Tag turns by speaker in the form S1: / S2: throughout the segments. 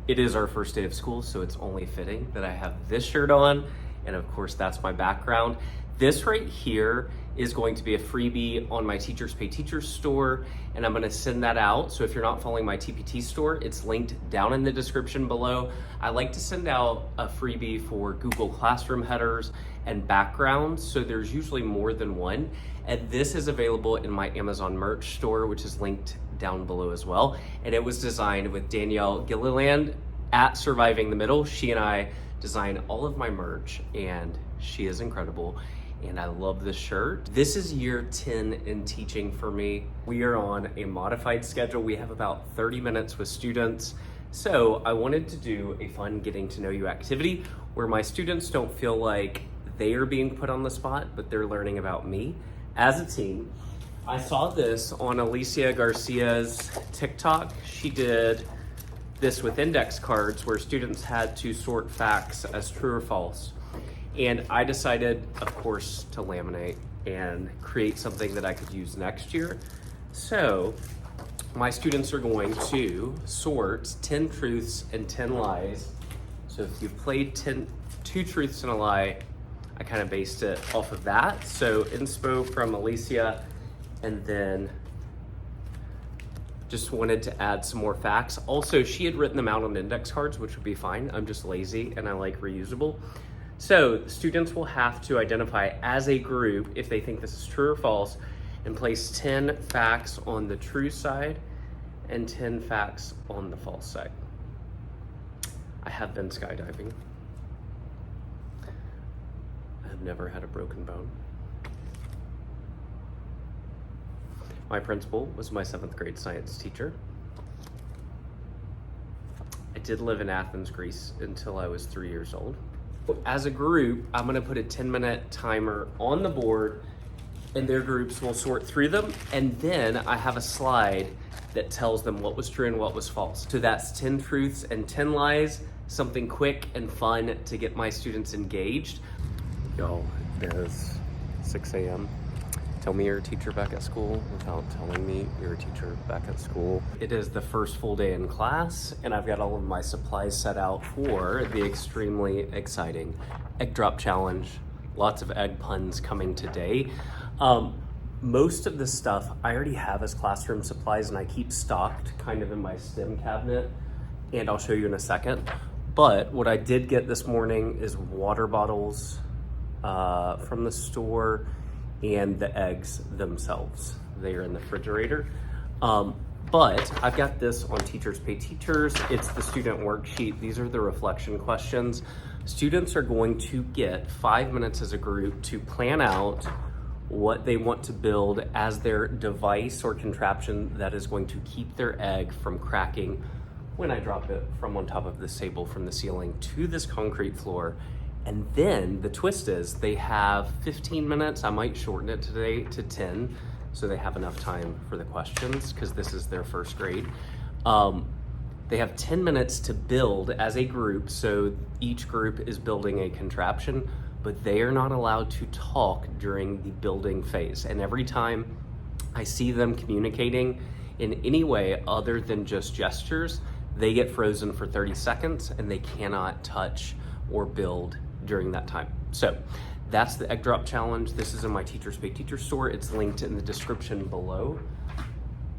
S1: It is our first day of school, so it's only fitting that I have this shirt on, and of course that's my background. This right here is going to be a freebie on my Teachers Pay Teachers store, and I'm gonna send that out. So if you're not following my TPT store, it's linked down in the description below. I like to send out a freebie for Google Classroom headers and backgrounds, so there's usually more than one. And this is available in my Amazon merch store, which is linked down below as well. And it was designed with Danielle Gilliland at Surviving the Middle. She and I design all of my merch, and she is incredible. And I love this shirt. This is year 10 in teaching for me. We are on a modified schedule. We have about 30 minutes with students. So I wanted to do a fun getting to know you activity where my students don't feel like they are being put on the spot, but they're learning about me as a team. I saw this on Alicia Garcia's TikTok. She did this with index cards where students had to sort facts as true or false. And I decided, of course, to laminate and create something that I could use next year. So my students are going to sort 10 truths and 10 lies. So if you played 2 truths and a lie, I kind of based it off of that. So inspo from Alicia, and then just wanted to add some more facts. Also, she had written them out on index cards, which would be fine. I'm just lazy and I like reusable. So students will have to identify as a group if they think this is true or false, and place 10 facts on the true side and 10 facts on the false side. I have been skydiving. I have never had a broken bone. My principal was my 7th grade science teacher. I did live in Athens, Greece until I was 3 years old. As a group, I'm gonna put a 10-minute timer on the board, and their groups will sort through them, and then I have a slide that tells them what was true and what was false. So that's 10 truths and 10 lies, something quick and fun to get my students engaged. Y'all, it is 6 a.m. Tell me you're a teacher back at school without telling me you're a teacher back at school. It is the first full day in class, and I've got all of my supplies set out for the extremely exciting egg drop challenge. Lots of egg puns coming today. Most of the stuff I already have as classroom supplies, and I keep stocked kind of in my STEM cabinet, and I'll show you in a second. But what I did get this morning is water bottles from the store, and the eggs themselves. They are in the refrigerator. But I've got this on Teachers Pay Teachers. It's the student worksheet. These are the reflection questions. Students are going to get 5 minutes as a group to plan out what they want to build as their device or contraption that is going to keep their egg from cracking when I drop it from on top of this table from the ceiling to this concrete floor. And then the twist is they have 15 minutes. I might shorten it today to 10 so they have enough time for the questions because this is their first grade. They have 10 minutes to build as a group. So each group is building a contraption, but they are not allowed to talk during the building phase. And every time I see them communicating in any way other than just gestures, they get frozen for 30 seconds and they cannot touch or build during that time. So that's the egg drop challenge. This is in my Teachers Pay Teachers store. It's linked in the description below.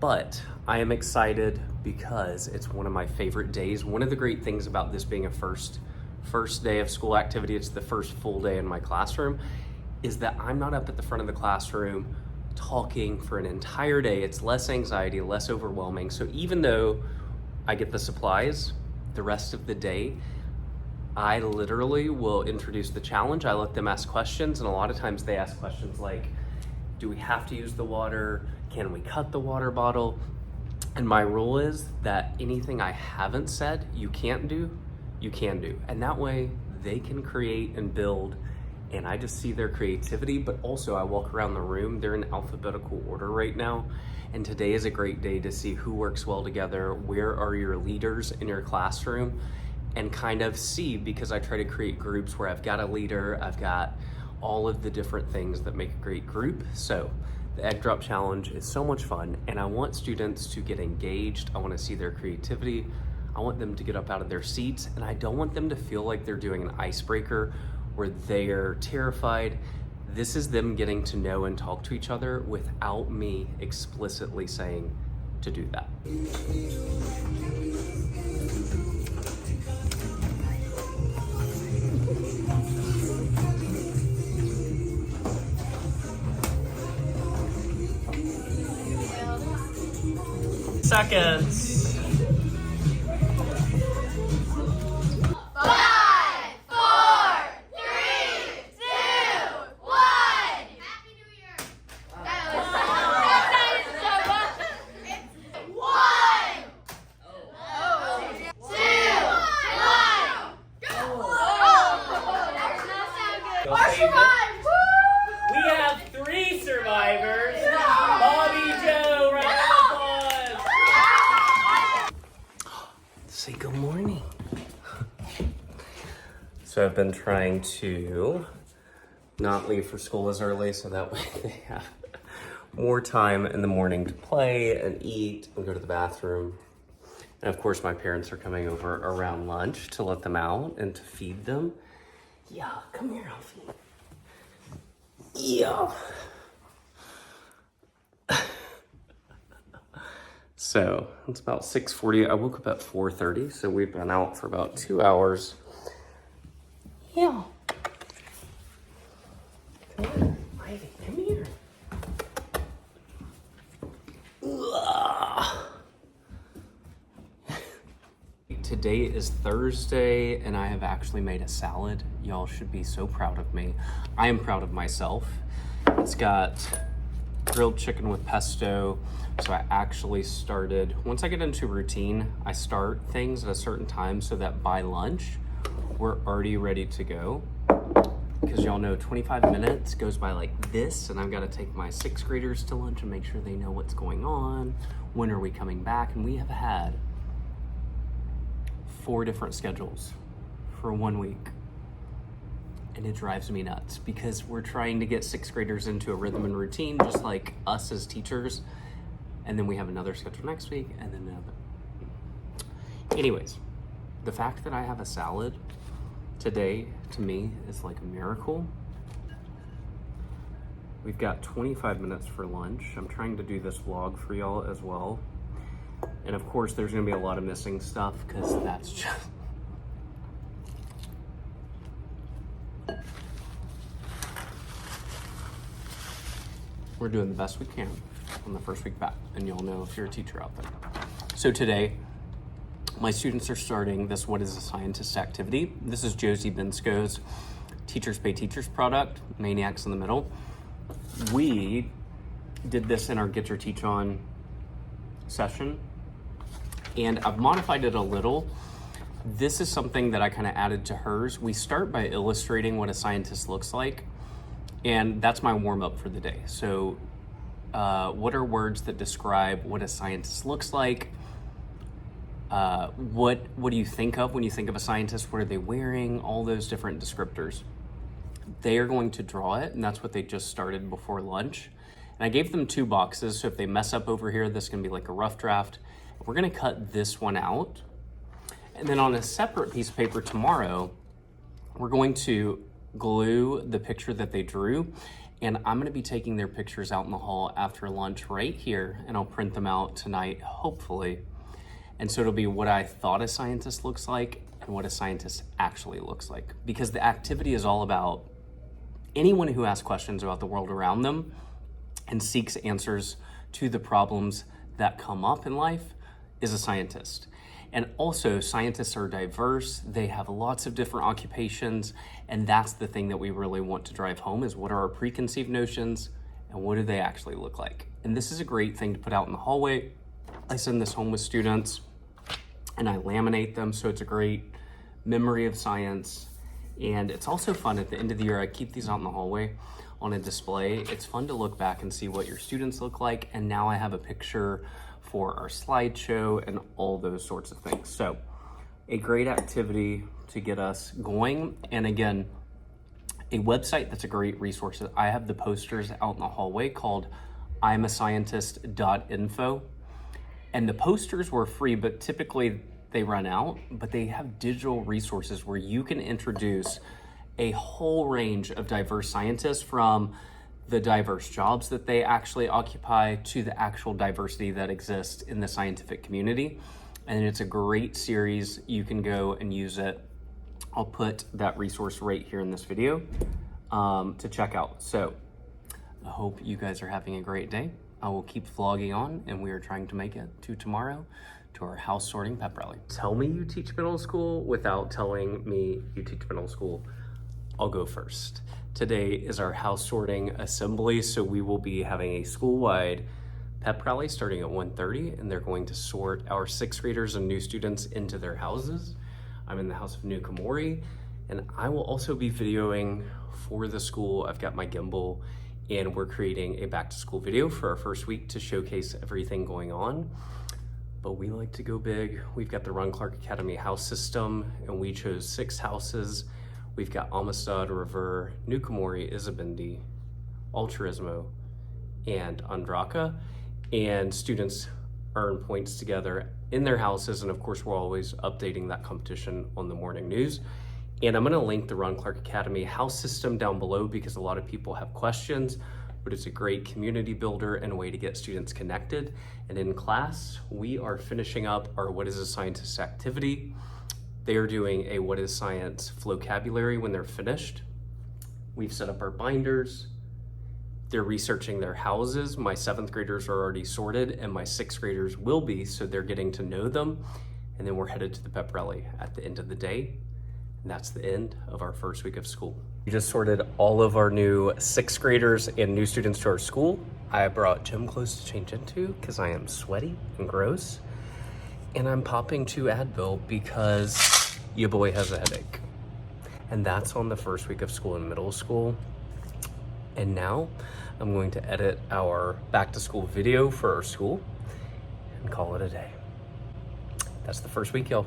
S1: But I am excited because it's one of my favorite days. One of the great things about this being a first day of school activity, it's the first full day in my classroom, is that I'm not up at the front of the classroom talking for an entire day. It's less anxiety, less overwhelming. So even though I get the supplies, the rest of the day, I literally will introduce the challenge. I let them ask questions, and a lot of times they ask questions like, do we have to use the water? Can we cut the water bottle? And my rule is that anything I haven't said you can't do, you can do. And that way they can create and build, and I just see their creativity, but also I walk around the room. They're in alphabetical order right now. And today is a great day to see who works well together, where are your leaders in your classroom, and kind of see, because I try to create groups where I've got a leader, I've got all of the different things that make a great group. So the egg drop challenge is so much fun, and I want students to get engaged. I want to see their creativity. I want them to get up out of their seats, and I don't want them to feel like they're doing an icebreaker where they're terrified. This is them getting to know and talk to each other without me explicitly saying to do that. Seconds.
S2: 5, 4, 3, 2, 1. Happy New Year. That was so much. It's 1, 2, 1. Go. That's not so good. Our survive.
S1: We have 3 survivors. Bobby Joe, round of applause. Say good morning. So I've been trying to not leave for school as early so that way they have more time in the morning to play and eat and go to the bathroom. And of course my parents are coming over around lunch to let them out and to feed them. Yeah, come here, Alfie. Yeah. So it's about 6:40. I woke up at 4:30, so we've been out for about 2 hours. Yeah. Come here, Ivy, come here. Today is Thursday, and I have actually made a salad. Y'all should be so proud of me. I am proud of myself. It's got grilled chicken with pesto. So I actually started, once I get into routine, I start things at a certain time so that by lunch, we're already ready to go. Because y'all know 25 minutes goes by like this, and I've got to take my 6th graders to lunch and make sure they know what's going on. When are we coming back? And we have had 4 different schedules for 1 week. And it drives me nuts because we're trying to get 6th graders into a rhythm and routine, just like us as teachers. And then we have another schedule next week, and then another. Anyways, the fact that I have a salad today, to me, is like a miracle. We've got 25 minutes for lunch. I'm trying to do this vlog for y'all as well. And of course, there's gonna be a lot of missing stuff, because that's just... We're doing the best we can on the first week back, and you'll know if you're a teacher out there. So today, my students are starting this What is a Scientist activity. This is Josie Bensko's Teachers Pay Teachers product, Maniacs in the Middle. We did this in our Get Your Teach On session, and I've modified it a little. This is something that I kind of added to hers. We start by illustrating what a scientist looks like, and that's my warm-up for the day. So what are words that describe what a scientist looks like? What do you think of when you think of a scientist? What are they wearing? All those different descriptors. They are going to draw it, and that's what they just started before lunch. And I gave them 2 boxes, so if they mess up over here, this can be like a rough draft. We're gonna cut this one out. And then on a separate piece of paper tomorrow, we're going to glue the picture that they drew, and I'm gonna be taking their pictures out in the hall after lunch right here, and I'll print them out tonight, hopefully. And so it'll be what I thought a scientist looks like and what a scientist actually looks like. Because the activity is all about anyone who asks questions about the world around them and seeks answers to the problems that come up in life is a scientist. And also, scientists are diverse. They have lots of different occupations, and that's the thing that we really want to drive home is what are our preconceived notions and what do they actually look like? And this is a great thing to put out in the hallway. I send this home with students and I laminate them, so it's a great memory of science. And it's also fun at the end of the year, I keep these out in the hallway on a display. It's fun to look back and see what your students look like. And now I have a picture for our slideshow and all those sorts of things. So a great activity to get us going. And again, a website that's a great resource. I have the posters out in the hallway called imascientist.info. And the posters were free, but typically they run out, but they have digital resources where you can introduce a whole range of diverse scientists, from the diverse jobs that they actually occupy to the actual diversity that exists in the scientific community. And it's a great series. You can go and use it. I'll put that resource right here in this video to check out. So I hope you guys are having a great day. I will keep vlogging on, and we are trying to make it to tomorrow, to our house sorting pep rally. Tell me you teach middle school without telling me you teach middle school. I'll go first. Today is our house sorting assembly, so we will be having a school-wide pep rally starting at 1:30, and they're going to sort our sixth graders and new students into their houses. I'm in the house of New Kamori, and I will also be videoing for the school. I've got my gimbal, and we're creating a back to school video for our first week to showcase everything going on. But we like to go big. We've got the Ron Clark Academy house system, and we chose 6 houses. We've got Amistad, River, New Kamori, Isabindi, Altruismo, and Andraka. And students earn points together in their houses. And of course, we're always updating that competition on the morning news. And I'm gonna link the Ron Clark Academy house system down below because a lot of people have questions, but it's a great community builder and a way to get students connected. And in class, we are finishing up our What is a Scientist activity. They are doing a What is Science vocabulary when they're finished. We've set up our binders. They're researching their houses. My 7th graders are already sorted, and my 6th graders will be, so they're getting to know them. And then we're headed to the pep rally at the end of the day. And that's the end of our first week of school. We just sorted all of our new 6th graders and new students to our school. I brought gym clothes to change into because I am sweaty and gross. And I'm popping 2 Advil because your boy has a headache. And that's on the first week of school in middle school. And now I'm going to edit our back to school video for our school and call it a day. That's the first week, y'all.